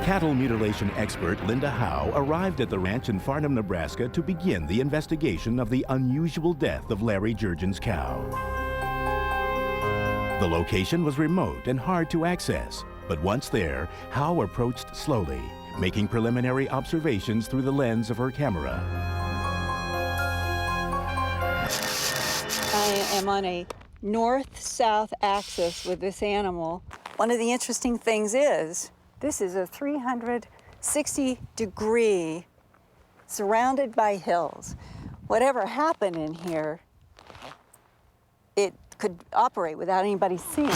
Cattle mutilation expert Linda Howe arrived at the ranch in Farnham, Nebraska to begin the investigation of the unusual death of Larry Jurgen's cow. The location was remote and hard to access, but once there, Howe approached slowly, making preliminary observations through the lens of her camera. I am on a north-south axis with this animal. One of the interesting things is, this is a 360-degree, surrounded by hills. Whatever happened in here, it could operate without anybody seeing.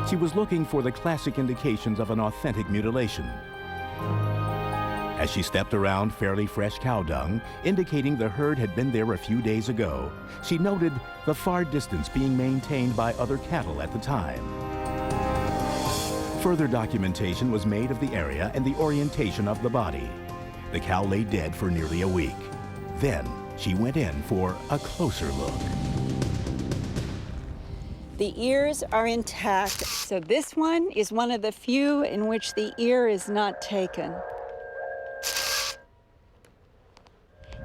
She was looking for the classic indications of an authentic mutilation. As she stepped around fairly fresh cow dung, indicating the herd had been there a few days ago, she noted the far distance being maintained by other cattle at the time. Further documentation was made of the area and the orientation of the body. The cow lay dead for nearly a week. Then she went in for a closer look. The ears are intact, so this one is one of the few in which the ear is not taken.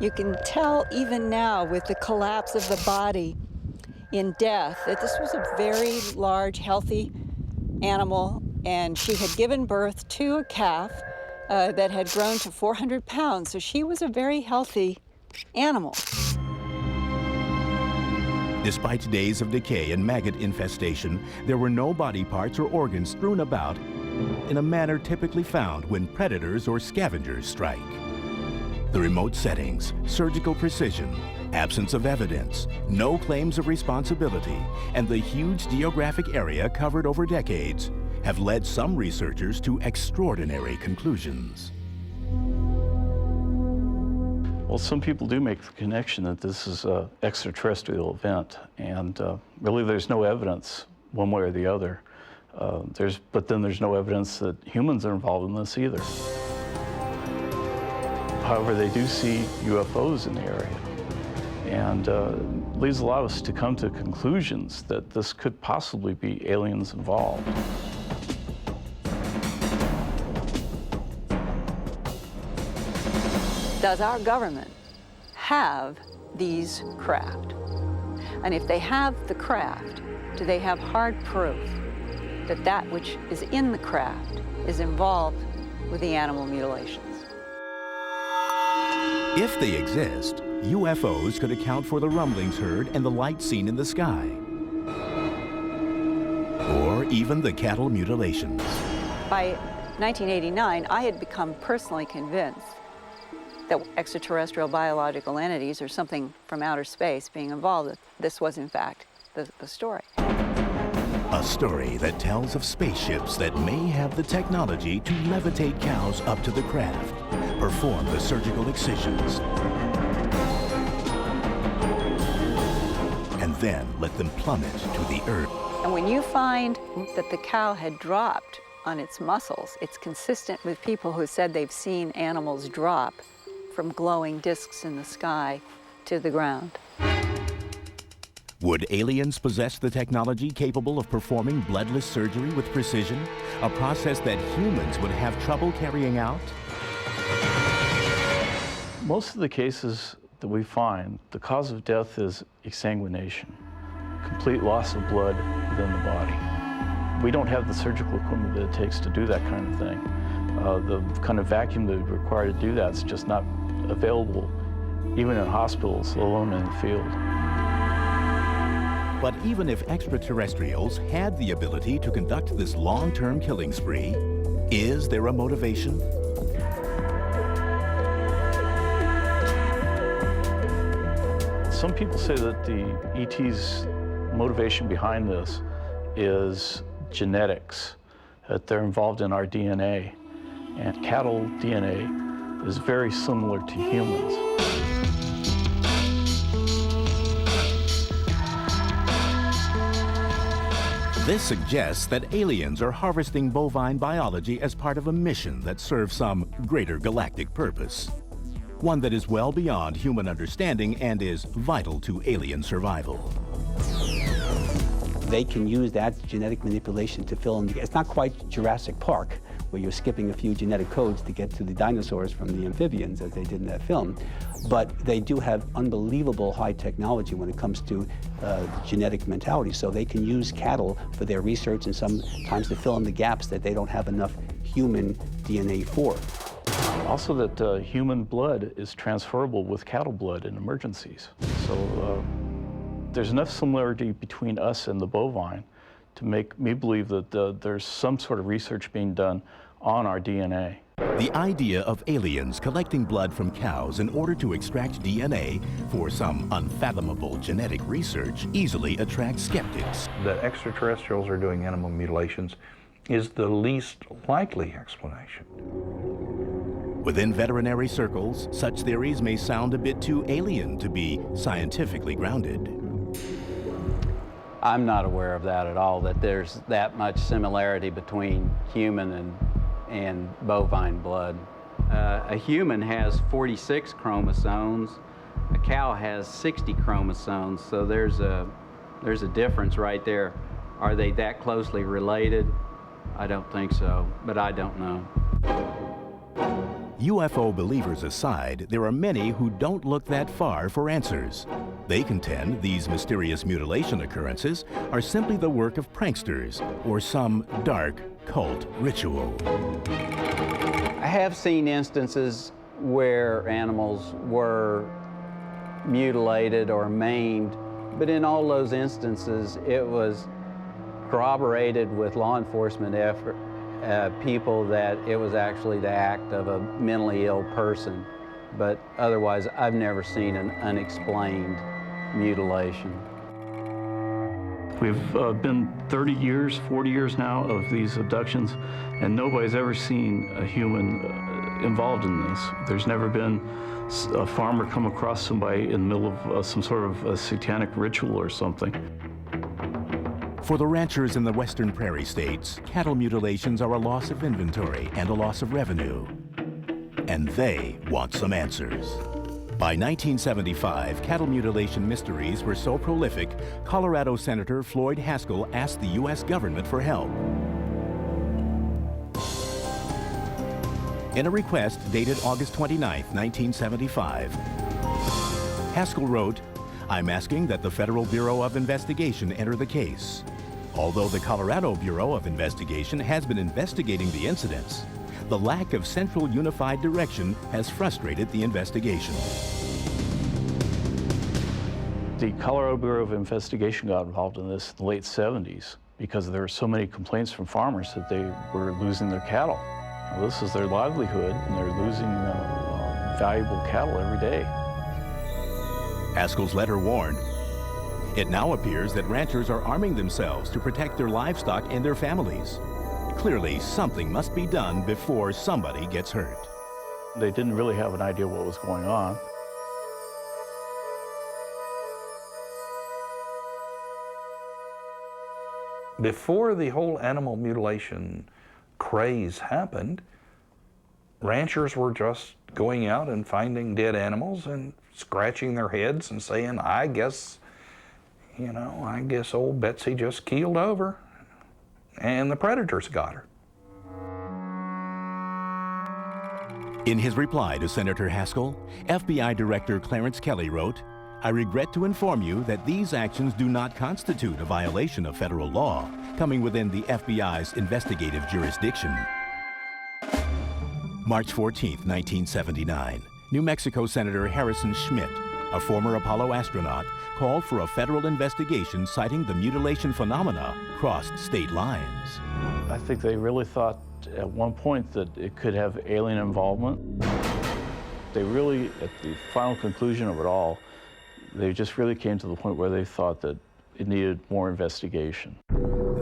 You can tell even now with the collapse of the body in death that this was a very large, healthy animal, and she had given birth to a calf that had grown to 400 pounds, so she was a very healthy animal. Despite days of decay and maggot infestation, there were no body parts or organs strewn about in a manner typically found when predators or scavengers strike. The remote settings, surgical precision, absence of evidence, no claims of responsibility, and the huge geographic area covered over decades have led some researchers to extraordinary conclusions. Well, some people do make the connection that this is an extraterrestrial event, and really there's no evidence one way or the other. But then there's no evidence that humans are involved in this either. However, they do see UFOs in the area, and leads a lot of us to come to conclusions that this could possibly be aliens involved. Does our government have these craft? And if they have the craft, do they have hard proof that that which is in the craft is involved with the animal mutilations? If they exist, UFOs could account for the rumblings heard and the light seen in the sky. Or even the cattle mutilations. By 1989, I had become personally convinced that extraterrestrial biological entities or something from outer space being involved, this was in fact the story. A story that tells of spaceships that may have the technology to levitate cows up to the craft, perform the surgical excisions, and then let them plummet to the earth. And when you find that the cow had dropped on its muscles, it's consistent with people who said they've seen animals drop from glowing discs in the sky to the ground. Would aliens possess the technology capable of performing bloodless surgery with precision, a process that humans would have trouble carrying out? Most of the cases that we find, the cause of death is exsanguination, complete loss of blood within the body. We don't have the surgical equipment that it takes to do that kind of thing. The kind of vacuum that would require to do that is just not available, even in hospitals, let alone in the field. But even if extraterrestrials had the ability to conduct this long-term killing spree, is there a motivation? Some people say that the ET's motivation behind this is genetics, that they're involved in our DNA. And cattle DNA is very similar to humans. This suggests that aliens are harvesting bovine biology as part of a mission that serves some greater galactic purpose. One that is well beyond human understanding and is vital to alien survival. They can use that genetic manipulation to fill in the, it's not quite Jurassic Park, where you're skipping a few genetic codes to get to the dinosaurs from the amphibians, as they did in that film. But they do have unbelievable high technology when it comes to genetic mentality. So they can use cattle for their research and sometimes to fill in the gaps that they don't have enough human DNA for. Also that human blood is transferable with cattle blood in emergencies. So there's enough similarity between us and the bovine to make me believe that there's some sort of research being done on our DNA. The idea of aliens collecting blood from cows in order to extract DNA for some unfathomable genetic research easily attracts skeptics. That extraterrestrials are doing animal mutilations is the least likely explanation. Within veterinary circles, such theories may sound a bit too alien to be scientifically grounded. I'm not aware of that at all, that there's that much similarity between human and bovine blood. A human has 46 chromosomes, a cow has 60 chromosomes, so there's a difference right there. Are they that closely related? I don't think so, but I don't know. UFO believers aside, there are many who don't look that far for answers. They contend these mysterious mutilation occurrences are simply the work of pranksters or some dark cult ritual. I have seen instances where animals were mutilated or maimed, but in all those instances it was corroborated with law enforcement effort. People that it was actually the act of a mentally ill person. But otherwise, I've never seen an unexplained mutilation. We've been 30 years, 40 years now of these abductions, and nobody's ever seen a human involved in this. There's never been a farmer come across somebody in the middle of some sort of a satanic ritual or something. For the ranchers in the western prairie states, cattle mutilations are a loss of inventory and a loss of revenue. And they want some answers. By 1975, cattle mutilation mysteries were so prolific, Colorado Senator Floyd Haskell asked the U.S. government for help. In a request dated August 29, 1975, Haskell wrote, "I'm asking that the Federal Bureau of Investigation enter the case. Although the Colorado Bureau of Investigation has been investigating the incidents, the lack of central unified direction has frustrated the investigation." The Colorado Bureau of Investigation got involved in this in the late 70s because there were so many complaints from farmers that they were losing their cattle. Now, this is their livelihood, and they're losing valuable cattle every day. Haskell's letter warned, "It now appears that ranchers are arming themselves to protect their livestock and their families. Clearly, something must be done before somebody gets hurt." They didn't really have an idea what was going on. Before the whole animal mutilation craze happened, ranchers were just going out and finding dead animals and scratching their heads and saying, I guess old Betsy just keeled over and the predators got her. In his reply to Senator Haskell, FBI Director Clarence Kelly wrote, "I regret to inform you that these actions do not constitute a violation of federal law, coming within the FBI's investigative jurisdiction." March 14, 1979, New Mexico Senator Harrison Schmitt, a former Apollo astronaut, called for a federal investigation citing the mutilation phenomena crossed state lines. I think they really thought at one point that it could have alien involvement. They really, at the final conclusion of it all, they just really came to the point where they thought that it needed more investigation.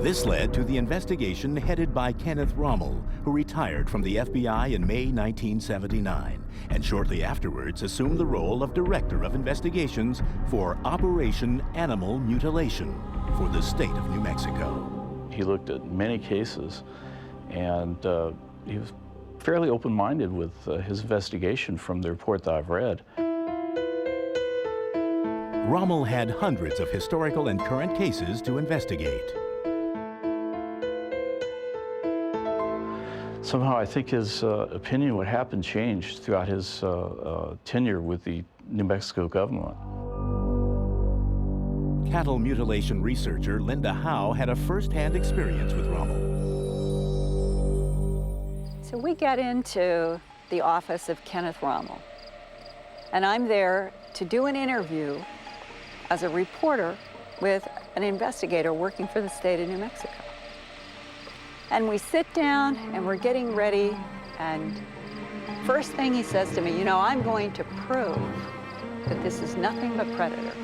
This led to the investigation headed by Kenneth Rommel, who retired from the FBI in May 1979, and shortly afterwards assumed the role of Director of Investigations for Operation Animal Mutilation for the state of New Mexico. He looked at many cases, and he was fairly open-minded with his investigation from the report that I've read. Rommel had hundreds of historical and current cases to investigate. Somehow I think his opinion what happened changed throughout his tenure with the New Mexico government. Cattle mutilation researcher Linda Howe had a first-hand experience with Rommel. So we get into the office of Kenneth Rommel, and I'm there to do an interview as a reporter with an investigator working for the state of New Mexico. And we sit down and we're getting ready, and first thing he says to me, you know, I'm going to prove that this is nothing but predator.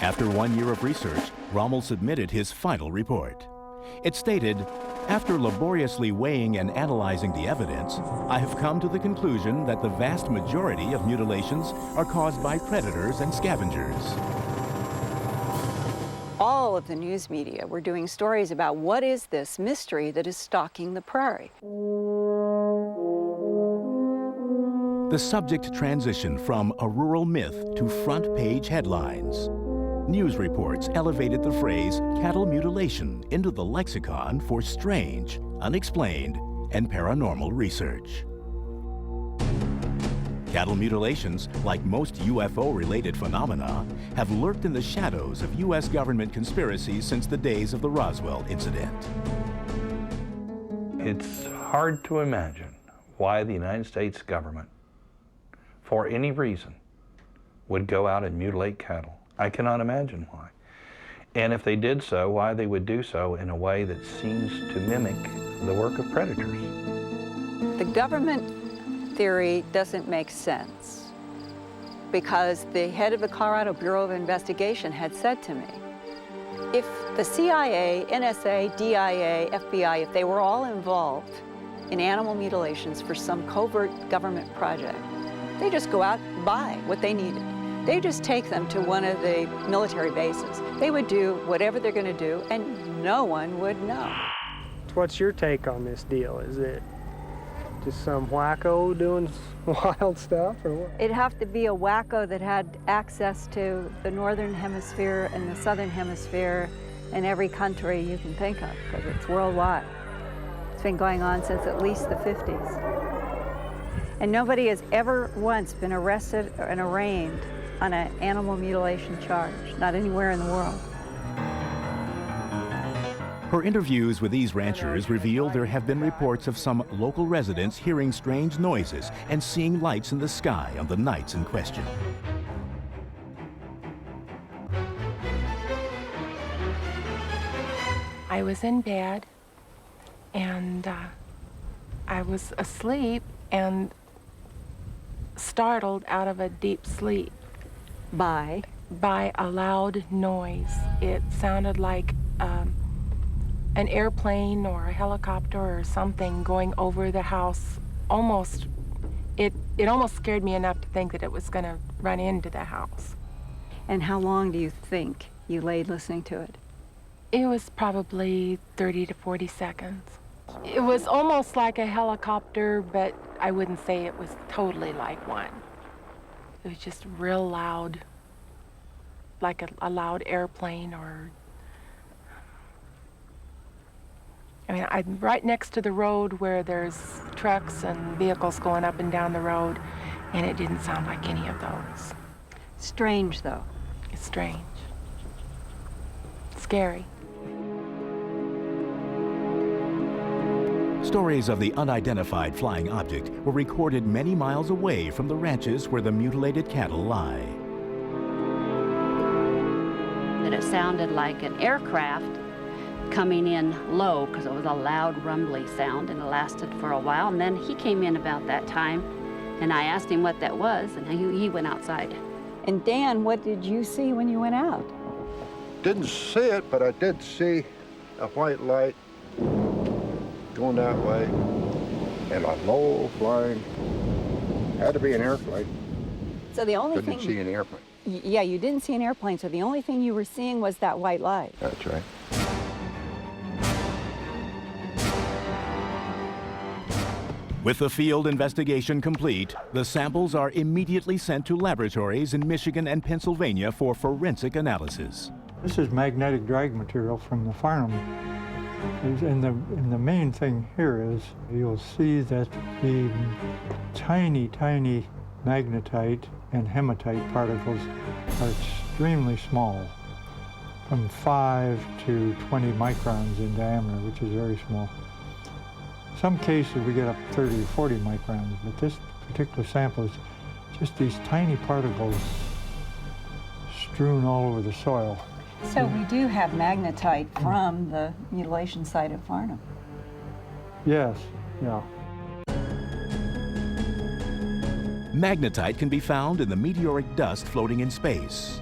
After 1 year of research, Rommel submitted his final report. It stated, after laboriously weighing and analyzing the evidence, I have come to the conclusion that the vast majority of mutilations are caused by predators and scavengers. All of the news media were doing stories about what is this mystery that is stalking the prairie. The subject transitioned from a rural myth to front-page headlines. News reports elevated the phrase cattle mutilation into the lexicon for strange, unexplained, and paranormal research. Cattle mutilations, like most UFO-related phenomena, have lurked in the shadows of U.S. government conspiracies since the days of the Roswell incident. It's hard to imagine why the United States government, for any reason, would go out and mutilate cattle. I cannot imagine why. And if they did so, why they would do so in a way that seems to mimic the work of predators. The government theory doesn't make sense because the head of the Colorado Bureau of Investigation had said to me, if the CIA, NSA, DIA, FBI, if they were all involved in animal mutilations for some covert government project, they just go out and buy what they needed. They just take them to one of the military bases. They would do whatever they're going to do, and no one would know. What's your take on this deal? Is it just some wacko doing wild stuff, or what? It'd have to be a wacko that had access to the northern hemisphere and the southern hemisphere and every country you can think of, because it's worldwide. It's been going on since at least the 50s. And nobody has ever once been arrested and arraigned on an animal mutilation charge, not anywhere in the world. Her interviews with these ranchers reveal there have been reports of some local residents hearing strange noises and seeing lights in the sky on the nights in question. I was in bed, and I was asleep and startled out of a deep sleep By a loud noise. It sounded like an airplane or a helicopter or something going over the house. It almost scared me enough to think that it was going to run into the house. And how long do you think you laid listening to it? It was probably 30 to 40 seconds. It was almost like a helicopter, but I wouldn't say it was totally like one. It was just real loud, like a loud airplane, or... I mean, I'm right next to the road where there's trucks and vehicles going up and down the road, and it didn't sound like any of those. Strange, though. It's strange. Scary. Stories of the unidentified flying object were recorded many miles away from the ranches where the mutilated cattle lie. That it sounded like an aircraft coming in low, because it was a loud rumbly sound, and it lasted for a while. And then he came in about that time, and I asked him what that was, and he went outside. And Dan, what did you see when you went out? Didn't see it, but I did see a white light going that way, and a low flying, had to be an airplane. So the only Didn't see an airplane. Yeah, you didn't see an airplane, so the only thing you were seeing was that white light. That's right. With the field investigation complete, the samples are immediately sent to laboratories in Michigan and Pennsylvania for forensic analysis. This is magnetic drag material from the Farnham. And the main thing here is you'll see that the tiny, tiny magnetite and hematite particles are extremely small, from 5 to 20 microns in diameter, which is very small. Some cases we get up 30 or 40 microns, but this particular sample is just these tiny particles strewn all over the soil. So we do have magnetite from the mutilation site at Farnham. Yes, yeah. Magnetite can be found in the meteoric dust floating in space.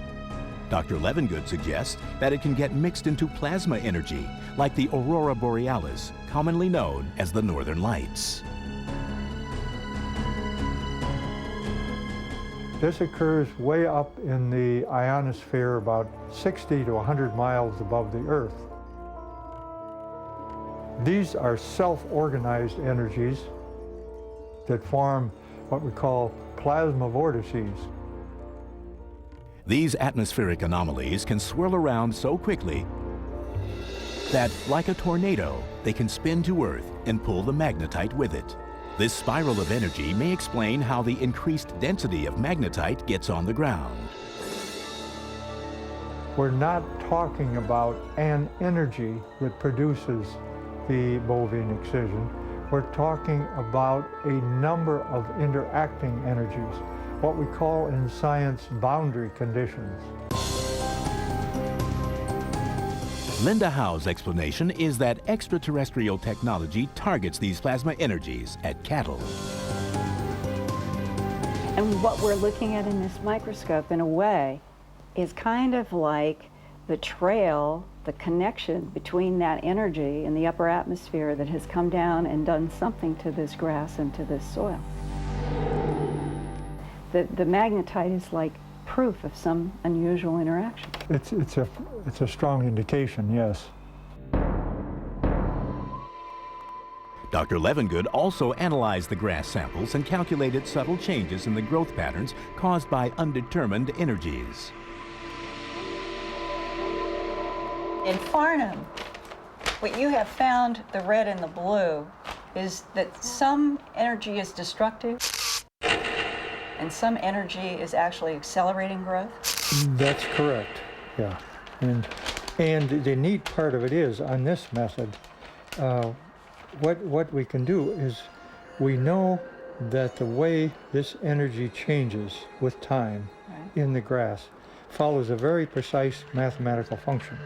Dr. Levengood suggests that it can get mixed into plasma energy, like the aurora borealis, commonly known as the Northern Lights. This occurs way up in the ionosphere, about 60 to 100 miles above the Earth. These are self-organized energies that form what we call plasma vortices. These atmospheric anomalies can swirl around so quickly that, like a tornado, they can spin to Earth and pull the magnetite with it. This spiral of energy may explain how the increased density of magnetite gets on the ground. We're not talking about an energy that produces the bovine excision. We're talking about a number of interacting energies, what we call in science boundary conditions. Linda Howe's explanation is that extraterrestrial technology targets these plasma energies at cattle. And what we're looking at in this microscope, in a way, is kind of like the trail, the connection between that energy in the upper atmosphere that has come down and done something to this grass and to this soil. The magnetite is like proof of some unusual interaction. It's a strong indication, yes. Dr. Levengood also analyzed the grass samples and calculated subtle changes in the growth patterns caused by undetermined energies. In Farnham, what you have found, the red and the blue, is that some energy is destructive and some energy is actually accelerating growth? That's correct, yeah. And the neat part of it is, on this method, what we can do is we know that the way this energy changes with time in the grass follows a very precise mathematical function.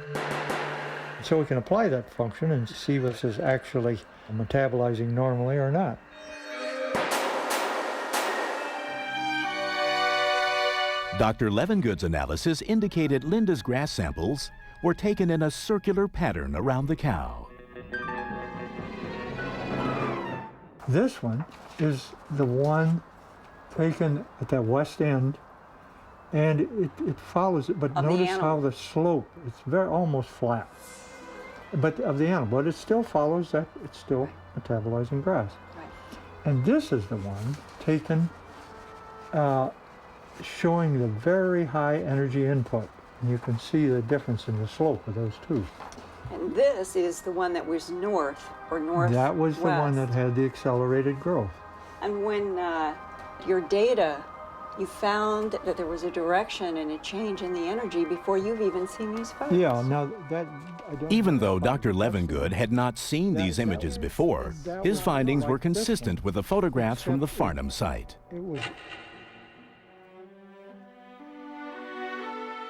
So we can apply that function and see if this is actually metabolizing normally or not. Dr. Levengood's analysis indicated Linda's grass samples were taken in a circular pattern around the cow. This one is the one taken at the west end, and it follows it, but notice how the slope, it's almost flat. But of the animal, but it still follows that, it's still metabolizing grass. Right. And this is the one taken showing the very high energy input. And you can see the difference in the slope of those two. And this is the one that was north or northwest. That was the one that had the accelerated growth. And when your data, you found that there was a direction and a change in the energy before you've even seen these photos. Yeah, now that I don't... Even though Dr. Levengood had not seen these images before, his findings were consistent with the photographs from the Farnham site.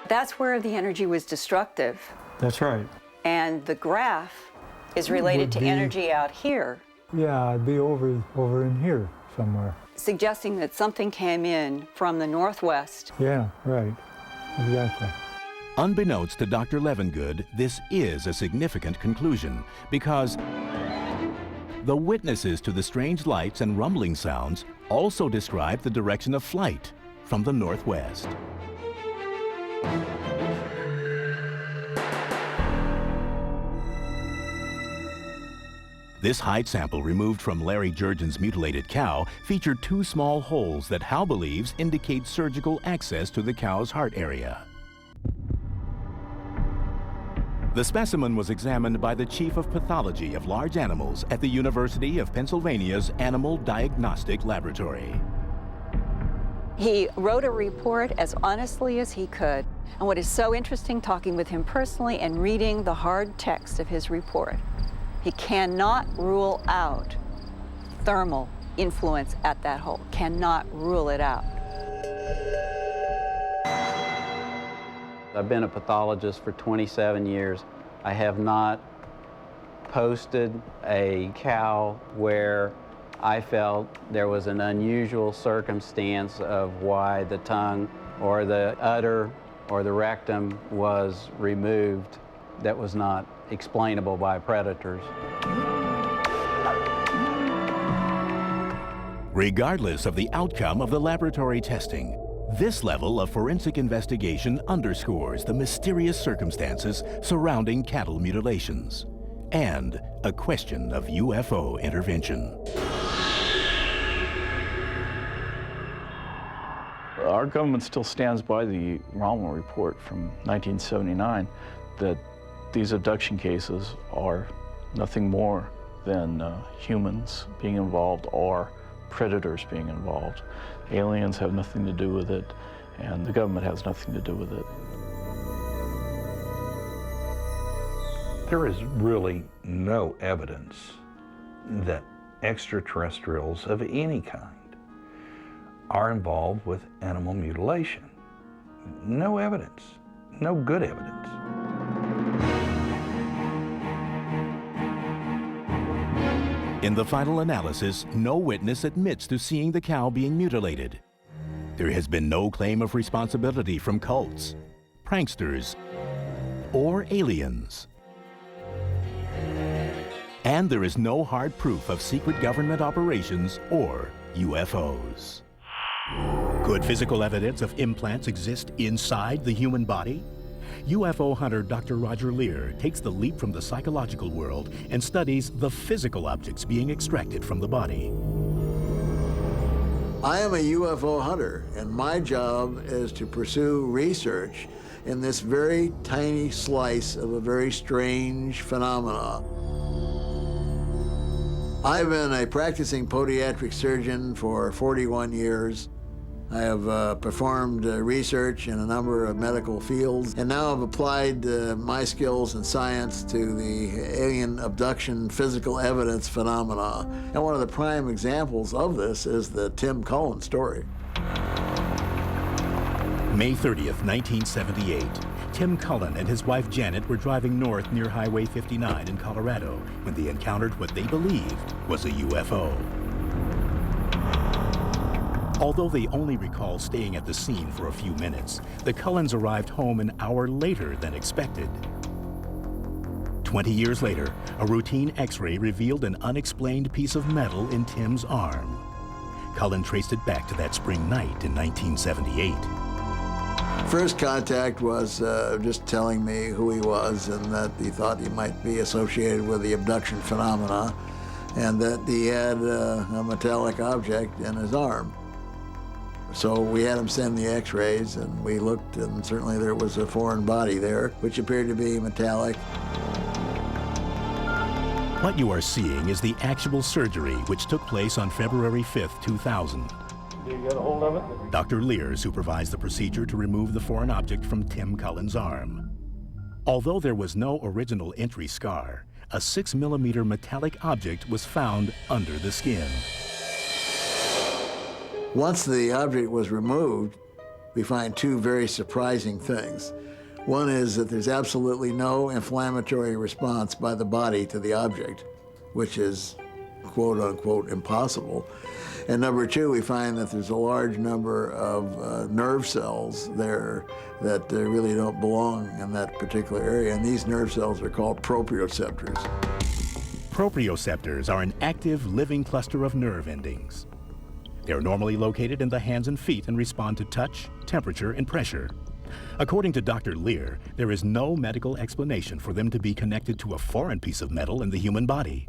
That's where the energy was destructive. That's right. And the graph is related to energy out here. Yeah, it'd be over in here somewhere. Suggesting that something came in from the northwest. Yeah, right. Exactly. Unbeknownst to Dr. Levengood, this is a significant conclusion because the witnesses to the strange lights and rumbling sounds also describe the direction of flight from the northwest. This hide sample removed from Larry Jurgen's mutilated cow featured 2 small holes that Hal believes indicate surgical access to the cow's heart area. The specimen was examined by the Chief of Pathology of Large Animals at the University of Pennsylvania's Animal Diagnostic Laboratory. He wrote a report as honestly as he could. And what is so interesting, talking with him personally and reading the hard text of his report, he cannot rule out thermal influence at that hole. Cannot rule it out. I've been a pathologist for 27 years. I have not posted a cow where I felt there was an unusual circumstance of why the tongue or the udder or the rectum was removed that was not explainable by predators. Regardless of the outcome of the laboratory testing, this level of forensic investigation underscores the mysterious circumstances surrounding cattle mutilations and a question of UFO intervention. Our government still stands by the Rommel report from 1979 that these abduction cases are nothing more than humans being involved or predators being involved. Aliens have nothing to do with it, and the government has nothing to do with it. There is really no evidence that extraterrestrials of any kind are involved with animal mutilation. No evidence, no good evidence. In the final analysis, no witness admits to seeing the cow being mutilated. There has been no claim of responsibility from cults, pranksters, or aliens. And there is no hard proof of secret government operations or UFOs. Could physical evidence of implants exist inside the human body? UFO hunter Dr. Roger Lear takes the leap from the psychological world and studies the physical objects being extracted from the body. I am a UFO hunter, and my job is to pursue research in this very tiny slice of a very strange phenomena. I've been a practicing podiatric surgeon for 41 years. I have performed research in a number of medical fields, and now I've applied my skills and science to the alien abduction physical evidence phenomena. And one of the prime examples of this is the Tim Cullen story. May 30th, 1978. Tim Cullen and his wife Janet were driving north near Highway 59 in Colorado when they encountered what they believed was a UFO. Although they only recall staying at the scene for a few minutes, the Cullens arrived home an hour later than expected. 20 years later, a routine X-ray revealed an unexplained piece of metal in Tim's arm. Cullen traced it back to that spring night in 1978. First contact was just telling me who he was and that he thought he might be associated with the abduction phenomena and that he had a metallic object in his arm. So we had him send the X-rays, and we looked, and certainly there was a foreign body there, which appeared to be metallic. What you are seeing is the actual surgery which took place on February 5th, 2000. You get a hold of it? Dr. Lear supervised the procedure to remove the foreign object from Tim Cullen's arm. Although there was no original entry scar, a 6mm metallic object was found under the skin. Once the object was removed, we find two very surprising things. One is that there's absolutely no inflammatory response by the body to the object, which is quote unquote impossible. And number two, we find that there's a large number of nerve cells there that really don't belong in that particular area. And these nerve cells are called proprioceptors. Proprioceptors are an active living cluster of nerve endings. They are normally located in the hands and feet and respond to touch, temperature, and pressure. According to Dr. Lear, there is no medical explanation for them to be connected to a foreign piece of metal in the human body.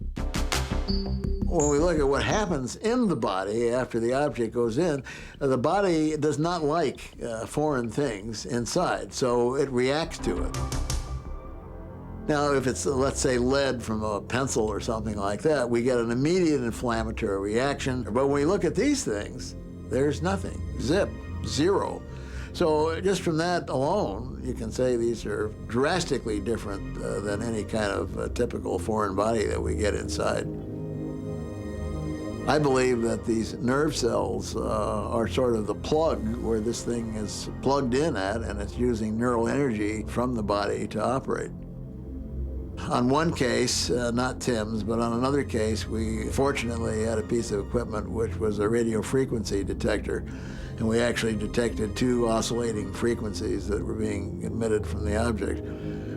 When we look at what happens in the body after the object goes in, the body does not like foreign things inside, so it reacts to it. Now, if it's, let's say, lead from a pencil or something like that, we get an immediate inflammatory reaction. But when we look at these things, there's nothing. Zip, zero. So just from that alone, you can say these are drastically different than any kind of typical foreign body that we get inside. I believe that these nerve cells are sort of the plug where this thing is plugged in at, and it's using neural energy from the body to operate. On one case, not Tim's, but on another case, we fortunately had a piece of equipment which was a radio frequency detector, and we actually detected 2 oscillating frequencies that were being emitted from the object.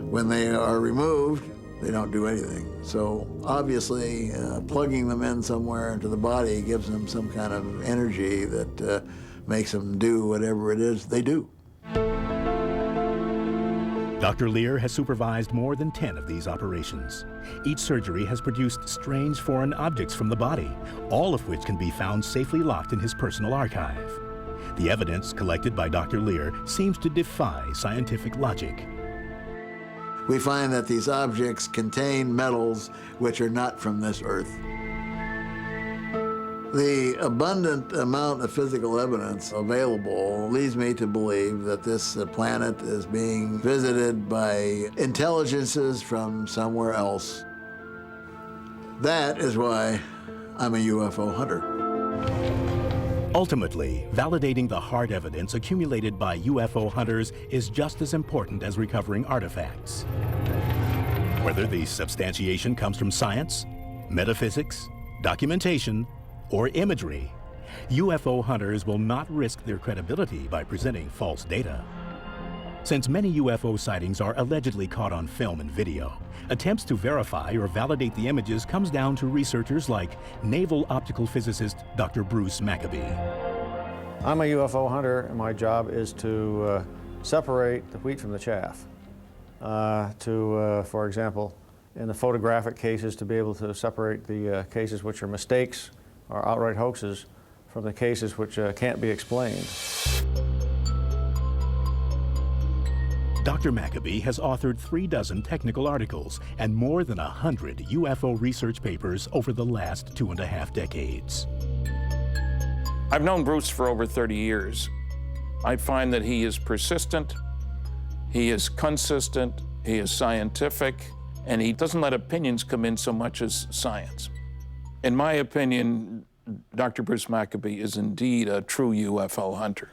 When they are removed, they don't do anything. So obviously, plugging them in somewhere into the body gives them some kind of energy that makes them do whatever it is they do. Dr. Lear has supervised more than 10 of these operations. Each surgery has produced strange foreign objects from the body, all of which can be found safely locked in his personal archive. The evidence collected by Dr. Lear seems to defy scientific logic. We find that these objects contain metals which are not from this earth. The abundant amount of physical evidence available leads me to believe that this planet is being visited by intelligences from somewhere else. That is why I'm a UFO hunter. Ultimately, validating the hard evidence accumulated by UFO hunters is just as important as recovering artifacts. Whether the substantiation comes from science, metaphysics, documentation, or imagery, UFO hunters will not risk their credibility by presenting false data. Since many UFO sightings are allegedly caught on film and video, attempts to verify or validate the images comes down to researchers like naval optical physicist Dr. Bruce Maccabee. I'm a UFO hunter, and my job is to separate the wheat from the chaff. For example, in the photographic cases, to be able to separate the cases which are mistakes or outright hoaxes from the cases which can't be explained. Dr. Maccabee has authored 36 technical articles and more than 100 UFO research papers over the last 2.5 decades. I've known Bruce for over 30 years. I find that he is persistent, he is consistent, he is scientific, and he doesn't let opinions come in so much as science. In my opinion, Dr. Bruce Maccabee is indeed a true UFO hunter.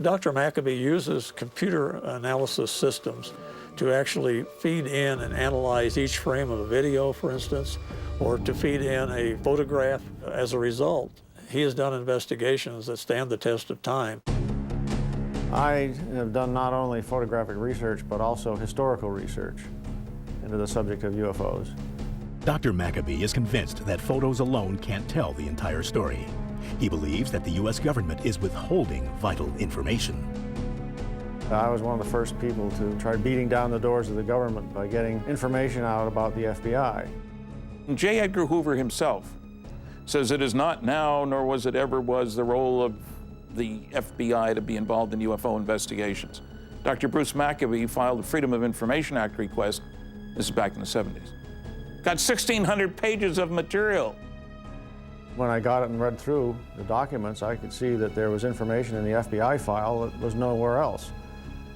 Dr. Maccabee uses computer analysis systems to actually feed in and analyze each frame of a video, for instance, or to feed in a photograph. As a result, he has done investigations that stand the test of time. I have done not only photographic research, but also historical research into the subject of UFOs. Dr. Maccabee is convinced that photos alone can't tell the entire story. He believes that the U.S. government is withholding vital information. I was one of the first people to try beating down the doors of the government by getting information out about the FBI. J. Edgar Hoover himself says it is not now, nor was it ever was, the role of the FBI to be involved in UFO investigations. Dr. Bruce Maccabee filed a Freedom of Information Act request. This is back in the 70s. Got 1,600 pages of material. When I got it and read through the documents, I could see that there was information in the FBI file that was nowhere else,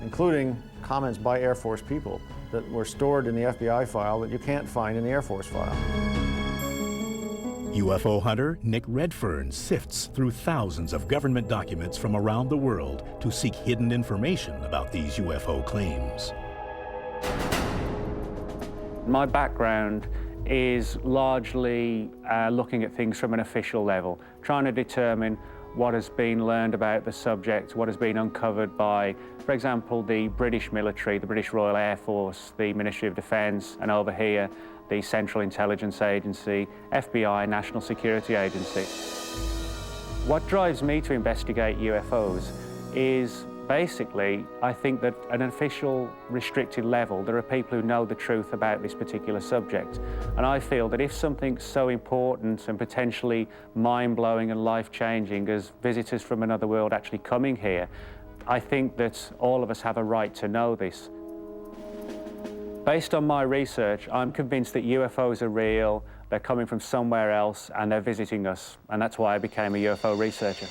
including comments by Air Force people that were stored in the FBI file that you can't find in the Air Force file. UFO hunter Nick Redfern sifts through thousands of government documents from around the world to seek hidden information about these UFO claims. My background is largely looking at things from an official level, trying to determine what has been learned about the subject, what has been uncovered by, for example, the British military, the British Royal Air Force, the Ministry of Defence, and over here, the Central Intelligence Agency, FBI, National Security Agency. What drives me to investigate UFOs is Basically, I think that at an official restricted level, there are people who know the truth about this particular subject. And I feel that if something so important and potentially mind-blowing and life-changing as visitors from another world actually coming here, I think that all of us have a right to know this. Based on my research, I'm convinced that UFOs are real, they're coming from somewhere else, and they're visiting us. And that's why I became a UFO researcher.